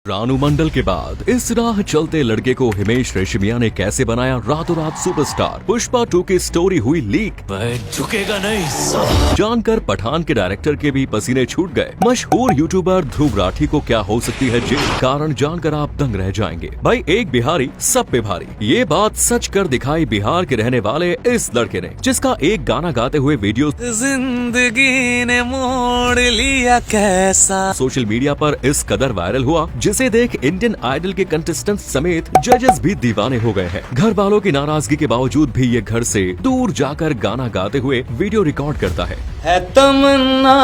रानू मंडल के बाद इस राह चलते लड़के को हिमेश रेशमिया ने कैसे बनाया रातों रात सुपरस्टार। पुष्पा 2 की स्टोरी हुई लीक। झुकेगा नहीं। जानकर पठान के डायरेक्टर के भी पसीने छूट गए। मशहूर यूट्यूबर ध्रुव राठी को क्या हो सकती है जेल, कारण जानकर आप दंग रह जाएंगे। भाई एक बिहारी सब पे भारी, ये बात सच कर दिखाई बिहार के रहने वाले इस लड़के ने, जिसका एक गाना गाते हुए वीडियो जिंदगी ने मोड़ लिया कैसा सोशल मीडिया पर इस कदर वायरल हुआ, जिसे देख इंडियन आइडल के कंटेस्टेंट समेत जजेस भी दीवाने हो गए हैं। घर वालों की नाराजगी के बावजूद भी ये घर से दूर जाकर गाना गाते हुए वीडियो रिकॉर्ड करता है तमन्ना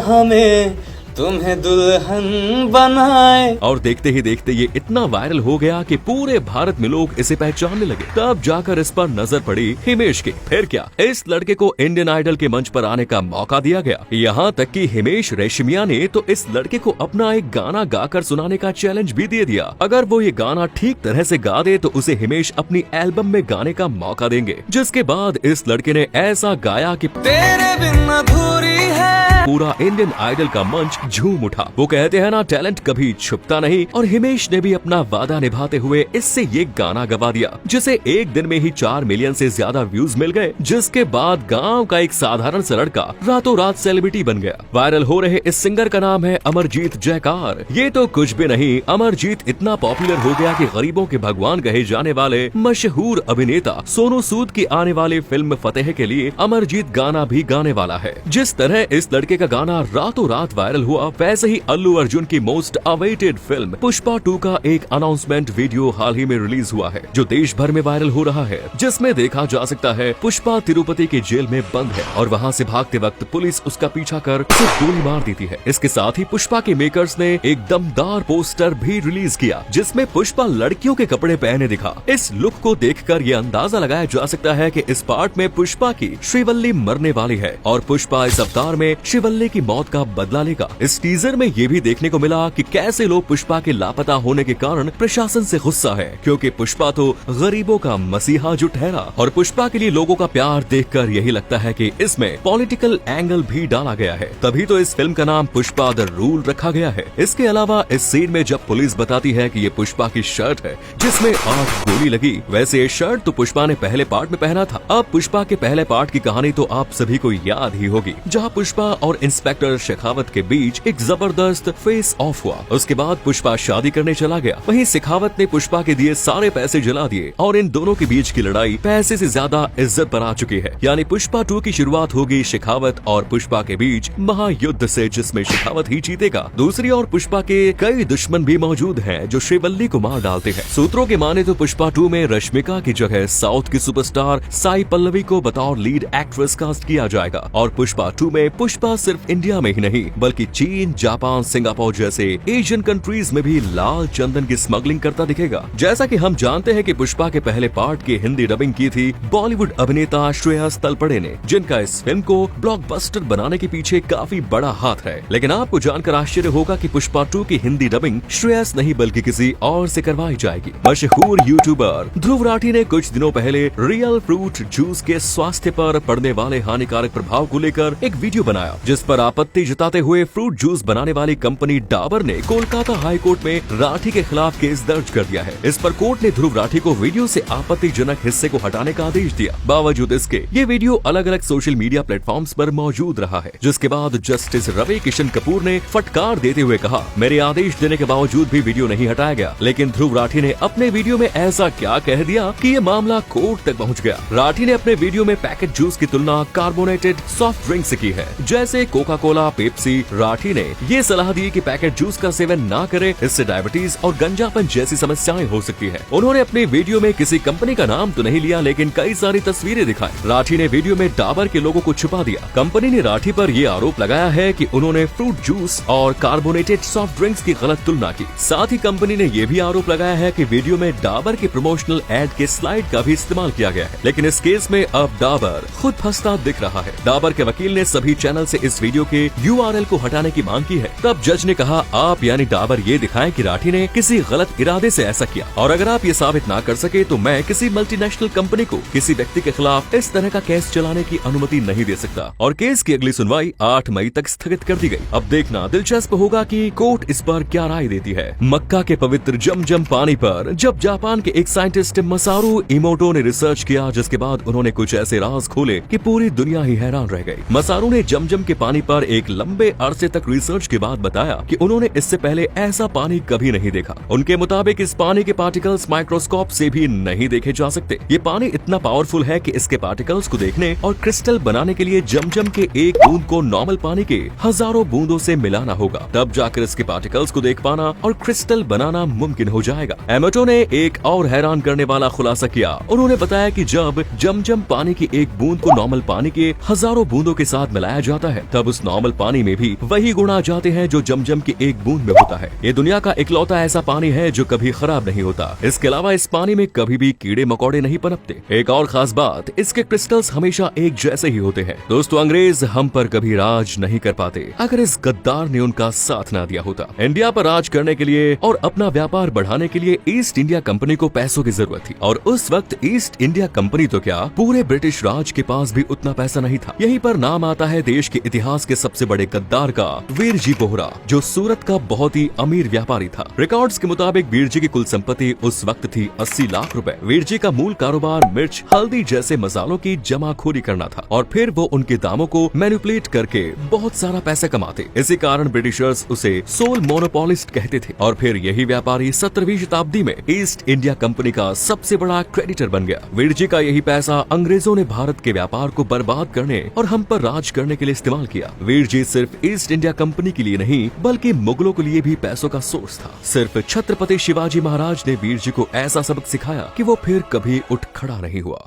हमें तुम्हें दुल्हन बनाए। और देखते ही देखते ये इतना वायरल हो गया कि पूरे भारत में लोग इसे पहचानने लगे। तब जाकर इस पर नजर पड़ी हिमेश की। फिर क्या, इस लड़के को इंडियन आइडल के मंच पर आने का मौका दिया गया। यहाँ तक कि हिमेश रेशमिया ने तो इस लड़के को अपना एक गाना गाकर सुनाने का चैलेंज भी दे दिया। अगर वो ये गाना ठीक तरह से गा दे तो उसे हिमेश अपनी एल्बम में गाने का मौका देंगे। जिसके बाद इस लड़के ने ऐसा गाया कि तेरे बिन अधूरी है। पूरा इंडियन आइडल का मंच झूम उठा। वो कहते हैं ना, टैलेंट कभी छुपता नहीं। और हिमेश ने भी अपना वादा निभाते हुए इससे ये गाना गवा दिया, जिसे एक दिन में ही 4 मिलियन से ज्यादा व्यूज मिल गए। जिसके बाद गांव का एक साधारण सा लड़का रातों रात सेलिब्रिटी बन गया। वायरल हो रहे इस सिंगर का नाम है अमरजीत जयकार। ये तो कुछ भी नहीं, अमरजीत इतना पॉपुलर हो गया कि गरीबों के भगवान कहे जाने वाले मशहूर अभिनेता सोनू सूद की आने वाली फिल्म फतेह के लिए अमरजीत गाना भी गाने वाला है। जिस तरह इस लड़के का गाना रातों रात वायरल हुआ, वैसे ही अल्लू अर्जुन की मोस्ट अवेटेड फिल्म पुष्पा 2 का एक अनाउंसमेंट वीडियो हाल ही में रिलीज हुआ है, जो देश भर में वायरल हो रहा है। जिसमें देखा जा सकता है पुष्पा तिरुपति की जेल में बंद है और वहां से भागते वक्त पुलिस उसका पीछा कर उसे गोली मार देती है। इसके साथ ही पुष्पा के मेकर्स ने एक दमदार पोस्टर भी रिलीज किया, जिसमें पुष्पा लड़कियों के कपड़े पहने दिखा। इस लुक को देखकर ये अंदाजा लगाया जा सकता है कि इस पार्ट में पुष्पा की श्रीवल्ली मरने वाली है और पुष्पा इस अवतार में श्रीवल्ली की मौत का बदला लेगा। इस टीजर में ये भी देखने को मिला कि कैसे लोग पुष्पा के लापता होने के कारण प्रशासन से गुस्सा है, क्योंकि पुष्पा तो गरीबों का मसीहा जो ठहरा। और पुष्पा के लिए लोगों का प्यार देखकर यही लगता है कि इसमें पॉलिटिकल एंगल भी डाला गया है, तभी तो इस फिल्म का नाम पुष्पा द रूल रखा गया है। इसके अलावा इस सीन में जब पुलिस बताती है कि ये पुष्पा की शर्ट है जिसमें 8 गोली लगी, वैसे ये शर्ट तो पुष्पा ने पहले पार्ट में पहना था। अब पुष्पा के पहले पार्ट की कहानी तो आप सभी को याद ही होगी, जहाँ पुष्पा और इंस्पेक्टर शेखावत के बीच एक जबरदस्त फेस ऑफ हुआ। उसके बाद पुष्पा शादी करने चला गया। वहीं शेखावत ने पुष्पा के दिए सारे पैसे जला दिए और इन दोनों के बीच की लड़ाई पैसे से ज्यादा इज्जत पर आ चुकी है। यानी पुष्पा 2 की शुरुआत होगी शेखावत और पुष्पा के बीच महायुद्ध से, जिसमें शेखावत ही जीतेगा। दूसरी ओर पुष्पा के कई दुश्मन भी मौजूद हैं जो श्रीवल्ली को मार डालते हैं। सूत्रों के माने तो पुष्पा 2 में रश्मिका की जगह साउथ की सुपरस्टार साई पल्लवी को बतौर लीड एक्ट्रेस कास्ट किया जाएगा। और पुष्पा 2 में पुष्पा सिर्फ इंडिया में ही नहीं बल्कि चीन, जापान, सिंगापुर जैसे एशियन कंट्रीज में भी लाल चंदन की स्मगलिंग करता दिखेगा। जैसा कि हम जानते हैं कि पुष्पा के पहले पार्ट की हिंदी डबिंग की थी बॉलीवुड अभिनेता श्रेयस तलपड़े ने, जिनका इस फिल्म को ब्लॉकबस्टर बनाने के पीछे काफी बड़ा हाथ है। लेकिन आपको जानकर आश्चर्य होगा कि पुष्पा 2 की हिंदी डबिंग श्रेयस नहीं बल्कि किसी और से करवाई जाएगी। मशहूर यूट्यूबर ध्रुव राठी ने कुछ दिनों पहले रियल फ्रूट जूस के स्वास्थ्य पर पड़ने वाले हानिकारक प्रभाव को लेकर एक वीडियो बनाया, जिस पर आपत्ति जताते हुए फ्रूट जूस बनाने वाली कंपनी डाबर ने कोलकाता हाई कोर्ट में राठी के खिलाफ केस दर्ज कर दिया है। इस पर कोर्ट ने ध्रुव राठी को वीडियो से आपत्तिजनक हिस्से को हटाने का आदेश दिया। बावजूद इसके ये वीडियो अलग अलग सोशल मीडिया प्लेटफॉर्म्स पर मौजूद रहा है, जिसके बाद जस्टिस रवि किशन कपूर ने फटकार देते हुए कहा, मेरे आदेश देने के बावजूद भी वीडियो नहीं हटाया गया। लेकिन ध्रुव राठी ने अपने वीडियो में ऐसा क्या कह दिया कि ये मामला कोर्ट तक पहुँच गया। राठी ने अपने वीडियो में पैकेट जूस की तुलना कार्बोनेटेड सॉफ्ट ड्रिंक से की है, जैसे कोका कोला, पेप्सी। राठी ने ये सलाह दी कि पैकेट जूस का सेवन ना करें, इससे डायबिटीज और गंजापन जैसी समस्याएं हो सकती है। उन्होंने अपने वीडियो में किसी कंपनी का नाम तो नहीं लिया, लेकिन कई सारी तस्वीरें दिखाई। राठी ने वीडियो में डाबर के लोगों को छुपा दिया। कंपनी ने राठी पर यह आरोप लगाया है कि उन्होंने फ्रूट जूस और कार्बोनेटेड सॉफ्ट ड्रिंक्स की गलत तुलना की। साथ ही कंपनी ने यह भी आरोप लगाया है कि वीडियो में डाबर के प्रमोशनल एड के स्लाइड का भी इस्तेमाल किया गया है। लेकिन इस केस में अब डाबर खुद फंसता दिख रहा है। डाबर के वकील ने सभी सभी चैनल से इस वीडियो के URL को हटाने की मांग की है। तब जज ने कहा, आप यानी डाबर ये दिखाएं कि राठी ने किसी गलत इरादे से ऐसा किया, और अगर आप ये साबित ना कर सके तो मैं किसी मल्टीनेशनल कंपनी को किसी व्यक्ति के खिलाफ इस तरह का केस चलाने की अनुमति नहीं दे सकता। और केस की अगली सुनवाई 8 मई तक स्थगित कर दी गई। अब देखना दिलचस्प होगा कि कोर्ट इस पर क्या राय देती है। मक्का के पवित्र जमजम पानी पर जब जापान के एक साइंटिस्ट मसारू इमोटो ने रिसर्च किया, जिसके बाद उन्होंने कुछ ऐसे राज खोले कि पूरी दुनिया ही हैरान रह गई। मसारू ने जमजम के पानी पर एक लंबे अरसे तक रिसर्च के बाद बताया कि उन्होंने इससे पहले ऐसा पानी कभी नहीं देखा। उनके मुताबिक इस पानी के पार्टिकल्स माइक्रोस्कोप से भी नहीं देखे जा सकते। ये पानी इतना पावरफुल है कि इसके पार्टिकल्स को देखने और क्रिस्टल बनाने के लिए जमजम के एक बूंद को नॉर्मल पानी के हजारों बूंदों से मिलाना होगा, तब जाकर इसके पार्टिकल्स को देख पाना और क्रिस्टल बनाना मुमकिन हो जाएगा। एमोटो ने एक और हैरान करने वाला खुलासा किया। उन्होंने बताया कि जब जमजम पानी की एक बूंद को नॉर्मल पानी के हजारों बूंदों के साथ मिलाया जाता है, तब उस नॉर्मल पानी में भी वही गुण आ जाते हैं जो जमजम की एक बूंद में होता है। ये दुनिया का इकलौता ऐसा पानी है जो कभी खराब नहीं होता। इसके अलावा इस पानी में कभी भी कीड़े मकोड़े नहीं पनपते। एक और खास बात, इसके क्रिस्टल्स हमेशा एक जैसे ही होते हैं। दोस्तों, अंग्रेज हम पर कभी राज नहीं कर पाते अगर इस गद्दार ने उनका साथ ना दिया होता। इंडिया पर राज करने के लिए और अपना व्यापार बढ़ाने के लिए ईस्ट इंडिया कंपनी को पैसों की जरूरत थी, और उस वक्त ईस्ट इंडिया कंपनी तो क्या, पूरे ब्रिटिश राज के पास भी उतना पैसा नहीं था। यहीं पर नाम आता है देश के इतिहास के सबसे बड़े गद्दार का, वीरजी बोहरा, जो सूरत का बहुत ही अमीर व्यापारी था। रिकॉर्ड्स के मुताबिक वीरजी की कुल संपत्ति उस वक्त थी 80 लाख रुपए। वीरजी का मूल कारोबार मिर्च, हल्दी जैसे मसालों की जमाखोरी करना था, और फिर वो उनके दामों को मैनिपुलेट करके बहुत सारा पैसा कमाते। इसी कारण ब्रिटिशर्स उसे सोल मोनोपोलिस्ट कहते थे, और फिर यही व्यापारी 17वीं शताब्दी में ईस्ट इंडिया कंपनी का सबसे बड़ा क्रेडिटर बन गया। वीरजी का यही पैसा अंग्रेजों ने भारत के व्यापार को बर्बाद करने और हम पर राज करने के लिए इस्तेमाल किया। वीरजी सिर्फ ईस्ट इंडिया कंपनी के लिए नहीं, बल्कि मुगलों के लिए भी पैसों का सोर्स था। सिर्फ छत्रपति शिवाजी महाराज ने वीरजी को ऐसा सबक सिखाया कि वो फिर कभी उठ खड़ा नहीं हुआ।